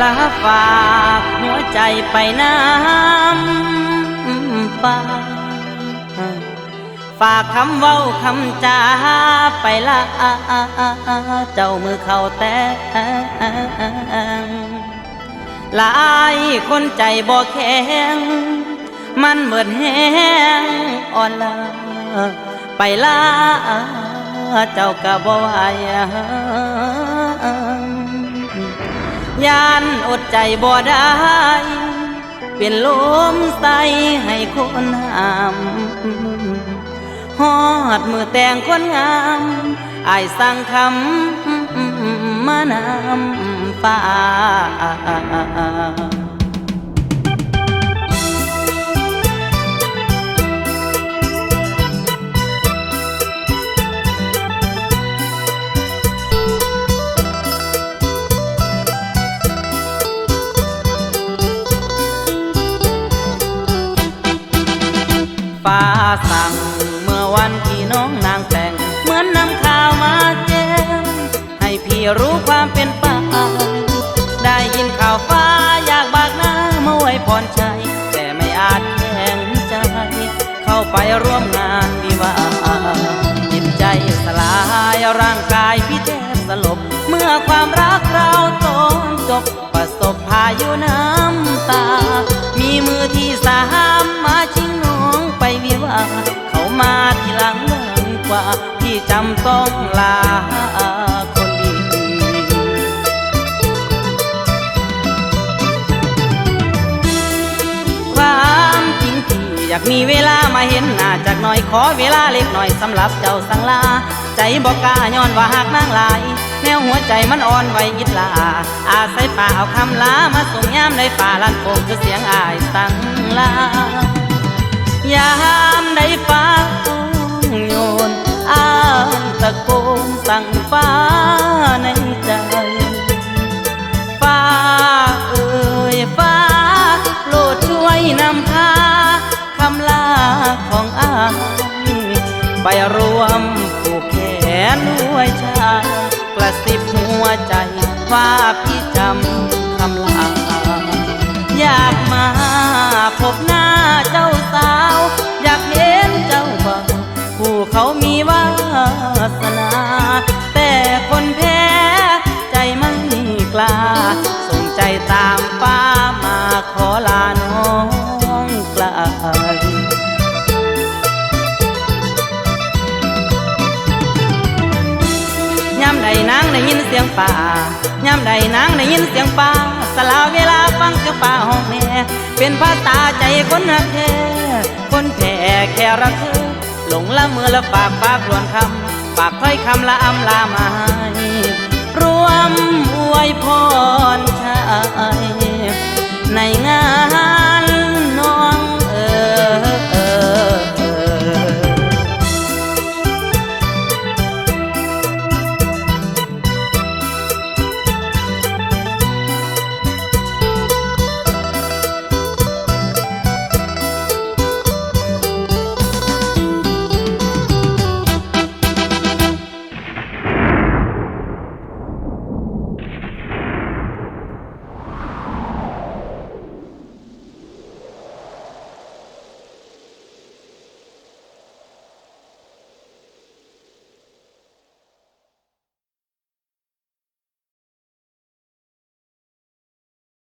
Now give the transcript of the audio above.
ลาฝากหัวใจไปน้ำฟ้าฝากคำเว้าคำจาไปละเจ้ามือเข้าแต่หลายคนใจบ่แข็งมันเหมือนแห้งอ่อนล้าไปละเจ้าก็บ่ไหวยานอดใจบ่ได้เป็นลมใส่ให้คนห้ามฮอดมือแต่งคนงามอ้ายสั่งคำมานำฟ้าฟ้าสั่งเมื่อวันที่น้องนางแต่งเหมือนนำข่าวมาแจ้งให้พี่รู้ความเป็นไปได้ยินข่าวฟ้าอยากบากหน้ามาไว้พรชัยแต่ไม่อาจแข็งใจเข้าไปร่วมงานวิวาจิตใจสลายร่างกายพี่แทบสลบเมื่อความรักเราต้องจบประสบพายุน้ำตามีมือที่สามมาชิงน้องไปวิวาเขามาทีหลังเมื่อกว่าพี่จำต้องลาคนดีความจริงที่อยากมีเวลามาเห็นหน้าจากหน่อยขอเวลาเล็กหน่อยสำหรับเจ้าสังลาใจบอกกล้าย้อนว่าหากนางลายแนวหัวใจมันอ่อนไหวยิดลาอาศัยป่าเอาคำลามาส่งยามในป่าลันโป่งคือเสียงอายสังลายามใดฟ้าโยนอ้างตะโกนสั่งฟ้าในใจฟ้าเอ่ยฟ้าโปรดช่วยนำพาคำลาของอายไปรวมผูกแขนด้วยชากระซิบหัวใจว่าพี่จำคำลาอยากมาพบหน้าเจ้าสาวอยากเห็นเจ้าบ่าวผู้เขามีวาสนาแต่คนแพ้ใจไม่กล้าส่งใจตามฟ้ามาขอลาน้องไกลย่ำใดนางได้ยินเสียงป่าย่ำใดนางได้ยินเสียงป่าสลาเวลาฟังเสียงป่าห้องแน่เป็นภาษาใจคนหักแท้คนแพ้แค่รักเธอหลงละเมื่อละฝากรวนคำฝากถ้อยคำละอำลามาให้